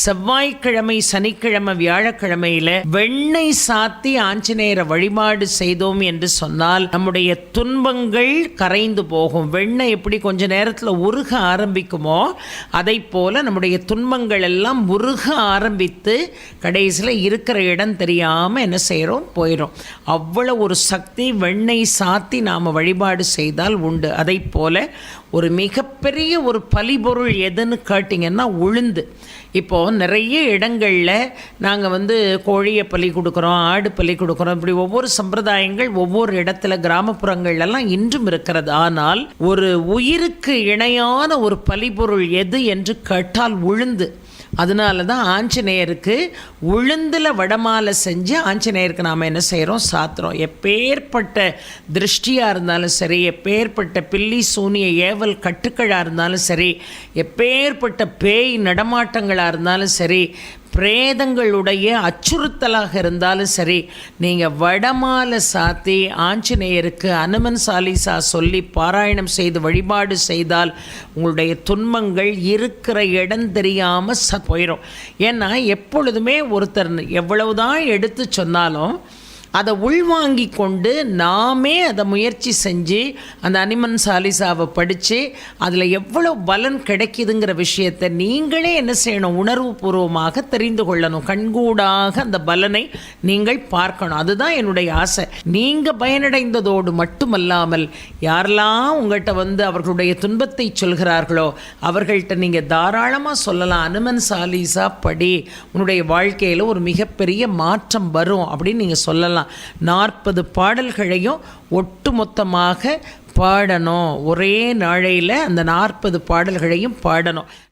செவ்வாய்க்கிழமை, சனிக்கிழமை, வியாழக்கிழமையில வெண்ணெய் சாத்தி ஆஞ்சநேயரை வழிபாடு செய்தோம் என்று சொன்னால் நம்முடைய துன்பங்கள் கரைந்து போகும். வெண்ணெய் எப்படி கொஞ்ச நேரத்தில் உருக ஆரம்பிக்குமோ அதை போல நம்முடைய துன்பங்கள் எல்லாம் உருக ஆரம்பித்து கடைசியில் இருக்கிற இடம் தெரியாமல் என்ன செய்கிறோம், போயிடும். அவ்வளோ ஒரு சக்தி வெண்ணெய் சாத்தி நாம் வழிபாடு செய்தால் உண்டு. அதை போல ஒரு மிகப்பெரிய ஒரு பலிபொருள் எதுன்னு கேட்டிங்கன்னா உளுந்து. இப்போது நிறைய இடங்களில் நாங்கள் கோழியை பலி கொடுக்குறோம், ஆடு பலி கொடுக்குறோம். இப்படி ஒவ்வொரு சம்பிரதாயங்கள் ஒவ்வொரு இடத்துல கிராமப்புறங்கள்லாம் இன்றும் இருக்கிறது. ஆனால் ஒரு உயிருக்கு இணையான ஒரு பலிபொருள் எது என்று கேட்டால் உளுந்து. அதனால தான் ஆஞ்சநேயருக்கு உளுந்தில் வடமாலை செஞ்சு ஆஞ்சநேயருக்கு நாம் என்ன செய்கிறோம், சாத்துறோம். எப்பேற்பட்ட திருஷ்டியாக இருந்தாலும் சரி, எப்பேற்பட்ட பில்லி சூனிய ஏவல் கட்டுக்களாக இருந்தாலும் சரி, எப்பேற்பட்ட பேய் நடமாட்டங்களாக இருந்தாலும் சரி, பிரேதங்களுடைய அச்சுறுத்தலாக இருந்தாலும் சரி, நீங்கள் வடமாலை சாத்தி ஆஞ்சநேயருக்கு அனுமன் சாலிசா சொல்லி பாராயணம் செய்து வழிபாடு செய்தால் உங்களுடைய துன்பங்கள் இருக்கிற இடம் தெரியாமல் போயிடும். ஏன்னா எப்பொழுதுமே ஒருத்தர் எவ்வளவுதான் எடுத்து சொன்னாலும் அதை உள்வாங்கி கொண்டு நாமே அதை முயற்சி செஞ்சு அந்த அனுமன் சாலிசாவை படித்து அதில் எவ்வளோ பலன் கிடைக்குதுங்கிற விஷயத்தை நீங்களே என்ன செய்யணும், உணர்வுபூர்வமாக தெரிந்து கொள்ளணும். கண்கூடாக அந்த பலனை நீங்கள் பார்க்கணும். அதுதான் என்னுடைய ஆசை. நீங்கள் பயனடைந்ததோடு மட்டுமல்லாமல் யாரெல்லாம் உங்கள்கிட்ட அவர்களுடைய துன்பத்தை சொல்கிறார்களோ அவர்கள்ட்ட நீங்கள் தாராளமாக சொல்லலாம், அனுமன் சாலிசா படி, உன்னுடைய வாழ்க்கையில் ஒரு மிகப்பெரிய மாற்றம் வரும் அப்படின்னு நீங்கள் சொல்லலாம். 40 பாடல்களையும் ஒட்டுமொத்தமாக பாடணும். ஒரே நாளையில் அந்த 40 பாடல்களையும் பாடணும்.